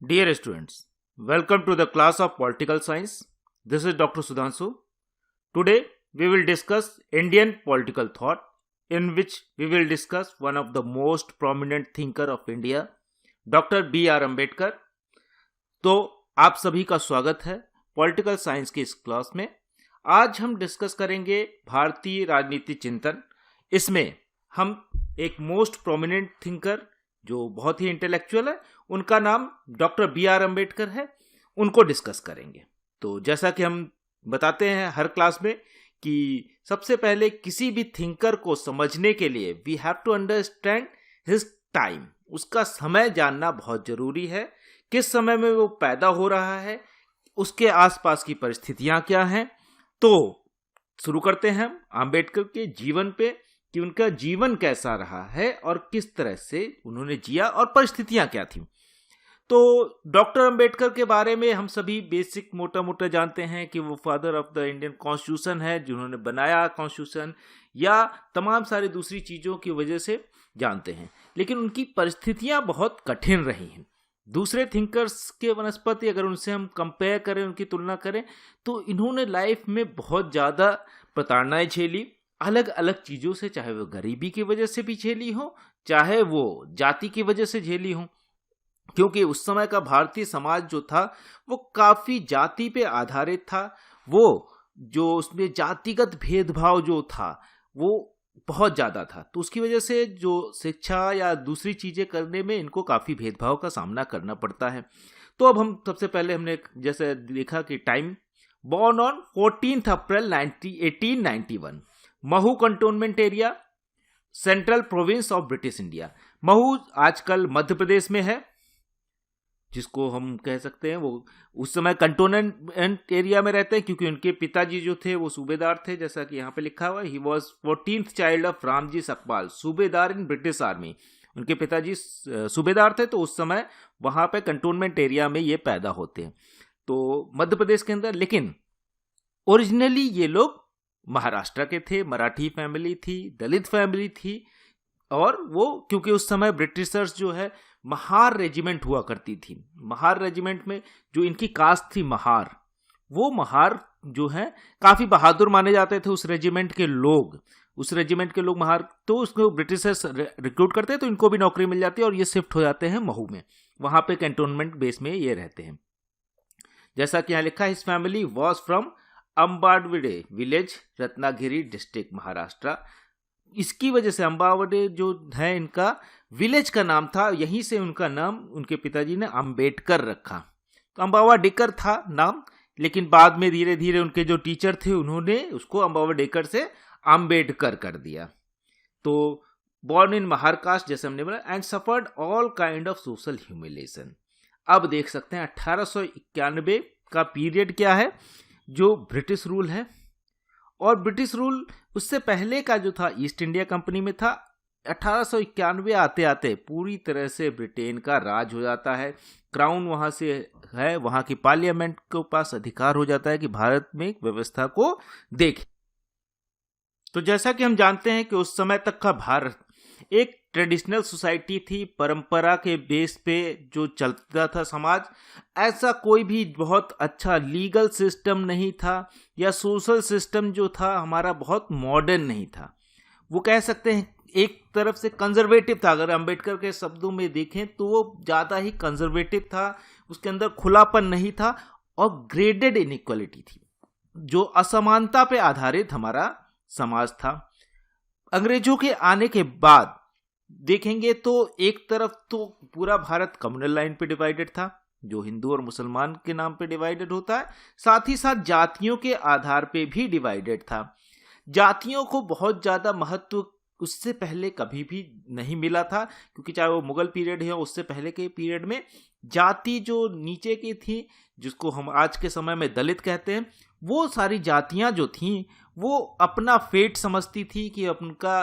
Dear students, welcome to the class of Political Science. This is Dr. Sudhanshu. Today we will discuss Indian political thought, in which we will discuss one of the most prominent thinker of India, Dr. B.R. Ambedkar. तो आप सभी का स्वागत है political science की इस class में। आज हम डिस्कस करेंगे भारतीय राजनीति चिंतन। इसमें हम एक मोस्ट प्रोमिनेंट थिंकर जो बहुत ही इंटेलेक्चुअल है, उनका नाम डॉक्टर बी आर अम्बेडकर है, उनको डिस्कस करेंगे। तो जैसा कि हम बताते हैं हर क्लास में कि सबसे पहले किसी भी थिंकर को समझने के लिए we have to understand his time, उसका समय जानना बहुत जरूरी है। किस समय में वो पैदा हो रहा है, उसके आसपास की परिस्थितियां क्या हैं। तो शुरू करते हैं हम अम्बेडकर के जीवन पे कि उनका जीवन कैसा रहा है और किस तरह से उन्होंने जिया और परिस्थितियां क्या थी। तो डॉक्टर अंबेडकर के बारे में हम सभी बेसिक मोटा मोटा जानते हैं कि वो father of the Indian constitution है, जिन्होंने बनाया कॉन्स्टिट्यूशन, या तमाम सारी दूसरी चीज़ों की वजह से जानते हैं। लेकिन उनकी परिस्थितियां बहुत कठिन रही हैं। दूसरे थिंकर्स के वनस्पति अगर उनसे हम कंपेयर करें, उनकी तुलना करें, तो इन्होंने लाइफ में बहुत ज़्यादा प्रताड़नाएं झेली, अलग अलग चीज़ों से, चाहे वो गरीबी की वजह से भी झेली हो, चाहे वो जाति की वजह से झेली हो। क्योंकि उस समय का भारतीय समाज जो था वो काफ़ी जाति पे आधारित था। वो जो उसमें जातिगत भेदभाव जो था वो बहुत ज़्यादा था। तो उसकी वजह से जो शिक्षा या दूसरी चीज़ें करने में इनको काफ़ी भेदभाव का सामना करना पड़ता है। तो अब हम सबसे पहले हमने जैसे देखा कि time, born on 14 April 1891, Mhow cantonment area, central province of British India. Mhow आजकल मध्य प्रदेश में है, जिसको हम कह सकते हैं वो उस समय कंटोनमेंट एरिया में रहते हैं क्योंकि उनके पिताजी जो थे वो सूबेदार थे। जैसा कि यहाँ पे लिखा हुआ है, he was 14th child of Ramji Sakpal, सूबेदार इन ब्रिटिश आर्मी। उनके पिताजी सूबेदार थे, तो उस समय वहाँ पे कंटोनमेंट एरिया में ये पैदा होते हैं, तो मध्य प्रदेश के अंदर। लेकिन ओरिजिनली ये लोग महाराष्ट्र के थे, मराठी फैमिली थी, दलित फैमिली थी। और वो क्योंकि उस समय ब्रिटिशर्स जो है महार रेजिमेंट हुआ करती थी, महार रेजिमेंट में जो इनकी कास्ट थी महार, वो महार जो है काफ़ी बहादुर माने जाते थे उस रेजिमेंट के लोग। उस रेजिमेंट के लोग महार, तो उसको ब्रिटिशर्स रिक्रूट करते हैं, तो इनको भी नौकरी मिल जाती है और ये शिफ्ट हो जाते हैं महू में। वहाँ पे कैंटोनमेंट बेस में ये रहते हैं। जैसा कि यहाँ लिखा है, his family was from Ambavade village, Ratnagiri district, Maharashtra. इसकी वजह से अम्बावडे जो है इनका विलेज का नाम था, यहीं से उनका नाम उनके पिताजी ने अम्बेडकर रखा। तो अम्बावडेकर था नाम, लेकिन बाद में धीरे धीरे उनके जो टीचर थे उन्होंने उसको अम्बावडेकर से अम्बेडकर कर दिया। तो बॉर्न इन महार कास्ट, जैसे हमने बोला, and suffered all kind of social humiliation. अब देख सकते हैं 1891 का पीरियड क्या है, जो ब्रिटिश रूल है। और ब्रिटिश रूल उससे पहले का जो था ईस्ट इंडिया कंपनी में था। 1891 आते आते पूरी तरह से ब्रिटेन का राज हो जाता है, क्राउन वहाँ से है, वहाँ की पार्लियामेंट के पास अधिकार हो जाता है कि भारत में व्यवस्था को देखे। तो जैसा कि हम जानते हैं कि उस समय तक का भारत एक ट्रेडिशनल सोसाइटी थी, परंपरा के बेस पे जो चलता था समाज। ऐसा कोई भी बहुत अच्छा लीगल सिस्टम नहीं था, या सोशल सिस्टम जो था हमारा बहुत मॉडर्न नहीं था। वो कह सकते हैं एक तरफ से कंजर्वेटिव था। अगर अंबेडकर के शब्दों में देखें तो वो ज़्यादा ही कंजर्वेटिव था, उसके अंदर खुलापन नहीं था और ग्रेडेड इनइक्वालिटी थी, जो असमानता पे आधारित हमारा समाज था। अंग्रेजों के आने के बाद देखेंगे तो एक तरफ तो पूरा भारत कम्युनल लाइन पे डिवाइडेड था, जो हिंदू और मुसलमान के नाम पे डिवाइडेड होता है, साथ ही साथ जातियों के आधार पे भी डिवाइडेड था। जातियों को बहुत ज़्यादा महत्व उससे पहले कभी भी नहीं मिला था, क्योंकि चाहे वो मुगल पीरियड है, उससे पहले के पीरियड में जाति जो नीचे की थी, जिसको हम आज के समय में दलित कहते हैं, वो सारी जातियां जो थीं वो अपना फेट समझती थी कि उनका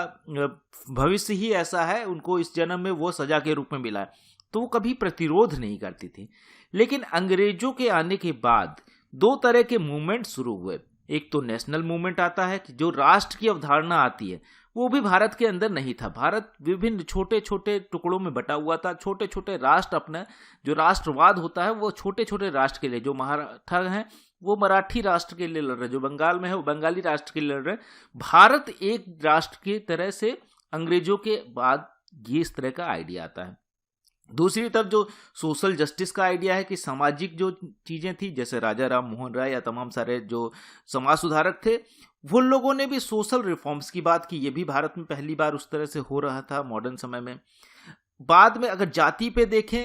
भविष्य ही ऐसा है, उनको इस जन्म में वो सजा के रूप में मिला है, तो वो कभी प्रतिरोध नहीं करती थी। लेकिन अंग्रेजों के आने के बाद दो तरह के मूवमेंट शुरू हुए। एक तो नेशनल मूवमेंट आता है कि जो राष्ट्र की अवधारणा आती है, वो भी भारत के अंदर नहीं था। भारत विभिन्न छोटे छोटे टुकड़ों में बटा हुआ था। छोटे छोटे राष्ट्र, अपना जो राष्ट्रवाद होता है वो छोटे छोटे राष्ट्र के लिए, जो मराठा हैं वो मराठी राष्ट्र के लिए लड़ रहे, जो बंगाल में है वो बंगाली राष्ट्र के लिए लड़ रहे। भारत एक राष्ट्र की तरह से अंग्रेजों के बाद ये इस तरह का आइडिया आता है। दूसरी तरफ जो सोशल जस्टिस का आइडिया है कि सामाजिक जो चीजें थी, जैसे राजा राम मोहन राय या तमाम सारे जो समाज सुधारक थे, वो लोगों ने भी सोशल रिफॉर्म्स की बात की। ये भी भारत में पहली बार उस तरह से हो रहा था मॉडर्न समय में। बाद में अगर जाति पे देखें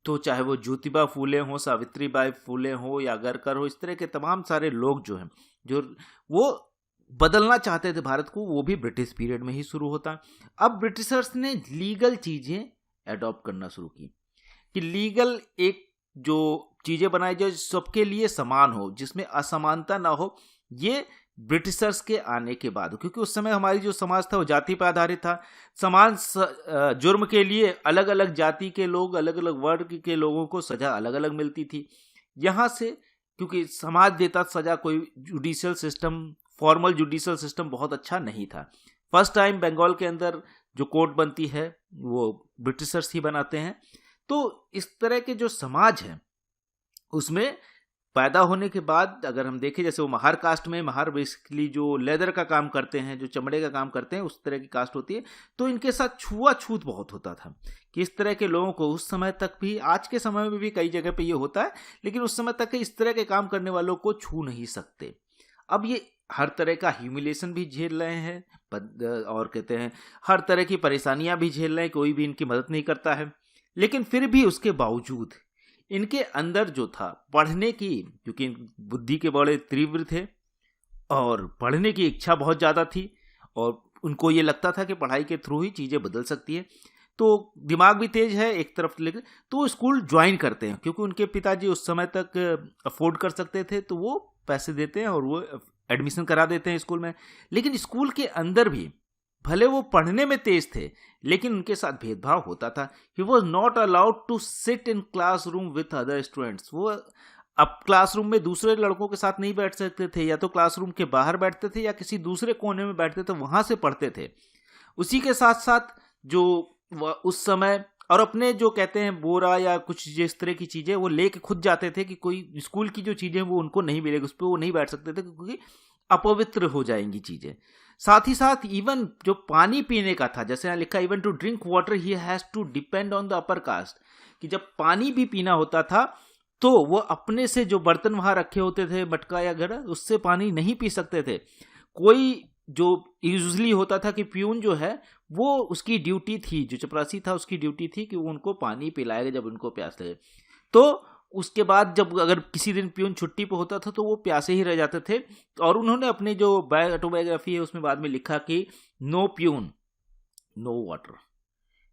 तो चाहे वो ज्योतिबा फूले हो, सावित्रीबाई फूले हो या अगरकर हो, इस तरह के तमाम सारे लोग जो हैं जो वो बदलना चाहते थे भारत को, वो भी ब्रिटिश पीरियड में ही शुरू होता। अब ब्रिटिशर्स ने लीगल चीजें एडॉप्ट करना शुरू की कि लीगल एक जो चीजें बनाई जाए सबके लिए समान हो, जिसमें असमानता ना हो। ये ब्रिटिशर्स के आने के बाद, क्योंकि उस समय हमारी जो समाज था वो जाति पर आधारित था। समान जुर्म के लिए अलग अलग जाति के लोग, अलग अलग वर्ग के लोगों को सजा अलग अलग मिलती थी। यहां से क्योंकि समाज देता सजा, कोई judicial system, formal judicial system बहुत अच्छा नहीं था। फर्स्ट टाइम बंगाल के अंदर जो कोर्ट बनती है वो ब्रिटिशर्स ही बनाते हैं। तो इस तरह के जो समाज है उसमें पैदा होने के बाद अगर हम देखें, जैसे वो महार कास्ट में, महार बेसिकली जो लेदर का काम करते हैं, जो चमड़े का काम करते हैं, उस तरह की कास्ट होती है। तो इनके साथ छुआछूत बहुत होता था कि इस तरह के लोगों को उस समय तक भी, आज के समय में भी कई जगह पे ये होता है, लेकिन उस समय तक इस तरह के काम करने वालों को छू नहीं सकते। अब ये हर तरह का ह्यूमिलेशन भी झेल रहे हैं और कहते हैं हर तरह की परेशानियां भी झेल रहे हैं, कोई भी इनकी मदद नहीं करता है। लेकिन फिर भी उसके बावजूद इनके अंदर जो था पढ़ने की, क्योंकि बुद्धि के बड़े तीव्र थे और पढ़ने की इच्छा बहुत ज़्यादा थी और उनको ये लगता था कि पढ़ाई के थ्रू ही चीज़ें बदल सकती है, तो दिमाग भी तेज है एक तरफ लेकर, तो स्कूल ज्वाइन करते हैं। क्योंकि उनके पिताजी उस समय तक अफोर्ड कर सकते थे तो वो पैसे देते हैं और वो एडमिशन करा देते हैं स्कूल में। लेकिन स्कूल के अंदर भी भले वो पढ़ने में तेज थे, लेकिन उनके साथ भेदभाव होता था। He was not allowed to sit in classroom with other students. वो अब क्लासरूम में दूसरे लड़कों के साथ नहीं बैठ सकते थे, या तो क्लासरूम के बाहर बैठते थे या किसी दूसरे कोने में बैठते थे, वहां से पढ़ते थे। उसी के साथ साथ जो उस समय और अपने जो कहते हैं बोरा या कुछ जिस तरह की चीजें वो लेके खुद जाते थे कि कोई स्कूल की जो चीजें वो उनको नहीं मिलेगी, उस पर वो नहीं बैठ सकते थे क्योंकि अपवित्र हो जाएंगी चीजें। साथ ही साथ इवन जो पानी पीने का था, जैसे यहाँ लिखा even to drink water he has to depend on the upper caste, कि जब पानी भी पीना होता था तो वो अपने से जो बर्तन वहां रखे होते थे, मटका या घड़ा, उससे पानी नहीं पी सकते थे। कोई जो यूजुअली होता था कि प्यून जो है वो उसकी ड्यूटी थी, जो चपरासी था उसकी ड्यूटी थी कि वो उनको पानी पिलाएगा जब उनको प्यास लगे। तो उसके बाद जब अगर किसी दिन प्यून छुट्टी पे होता था तो वो प्यासे ही रह जाते थे। और उन्होंने अपने जो ऑटोबायोग्राफी है उसमें बाद में लिखा कि नो प्यून नो वाटर,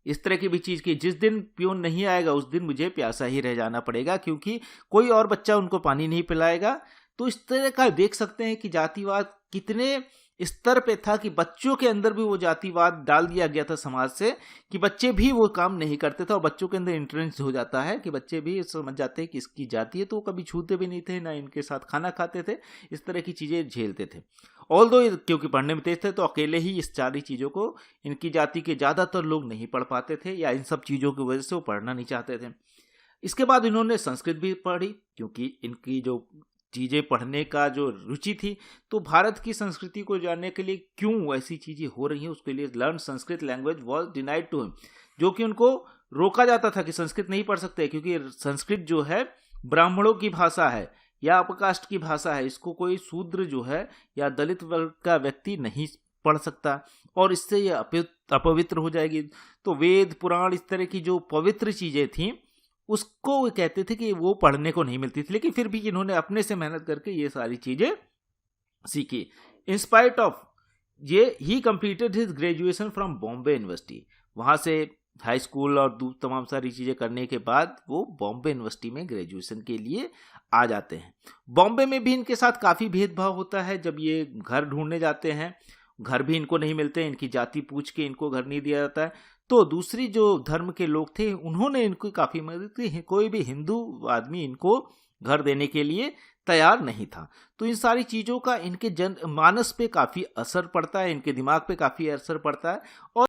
इस तरह की भी चीज की, जिस दिन प्यून नहीं आएगा उस दिन मुझे प्यासा ही रह जाना पड़ेगा क्योंकि कोई और बच्चा उनको पानी नहीं पिलाएगा। तो इस तरह का देख सकते हैं कि जातिवाद कितने स्तर पे था कि बच्चों के अंदर भी वो जातिवाद डाल दिया गया था समाज से, कि बच्चे भी वो काम नहीं करते थे और बच्चों के अंदर इंटरेस्ट हो जाता है कि बच्चे भी समझ जाते हैं कि इसकी जाति है, तो वो कभी छूते भी नहीं थे, ना इनके साथ खाना खाते थे, इस तरह की चीजें झेलते थे। ऑल्दो क्योंकि पढ़ने में तेज थे तो अकेले ही इस सारी चीजों को, इनकी जाति के ज्यादातर लोग नहीं पढ़ पाते थे या इन सब चीजों की वजह से वो पढ़ना नहीं चाहते थे। इसके बाद इन्होंने संस्कृत भी पढ़ी क्योंकि इनकी जो चीजें पढ़ने का जो रुचि थी, तो भारत की संस्कृति को जानने के लिए क्यों ऐसी चीजें हो रही हैं उसके लिए learn Sanskrit language was denied to him, जो कि उनको रोका जाता था कि संस्कृत नहीं पढ़ सकते क्योंकि संस्कृत जो है ब्राह्मणों की भाषा है या अपकास्ट की भाषा है, इसको कोई शूद्र जो है या दलित वर्ग का व्यक्ति नहीं पढ़ सकता और इससे ये अपवित्र हो जाएगी। तो वेद पुराण इस तरह की जो पवित्र चीजें थी उसको वो कहते थे कि वो पढ़ने को नहीं मिलती थी, लेकिन फिर भी इन्होंने अपने से मेहनत करके ये सारी चीजें सीखी। इन स्पाइट ऑफ ये ही completed his graduation from Bombay university. वहां से हाई स्कूल और तमाम सारी चीजें करने के बाद वो बॉम्बे यूनिवर्सिटी में ग्रेजुएशन के लिए आ जाते हैं। बॉम्बे में भी इनके साथ काफी भेदभाव होता है। जब ये घर ढूंढने जाते हैं, घर भी इनको नहीं मिलते, इनकी जाति पूछ के इनको घर नहीं दिया जाता है। तो दूसरी जो धर्म के लोग थे उन्होंने इनको काफी मदद की, कोई भी हिंदू आदमी इनको घर देने के लिए तैयार नहीं था। तो इन सारी चीज़ों का इनके जन मानस पे काफ़ी असर पड़ता है, इनके दिमाग पे काफ़ी असर पड़ता है और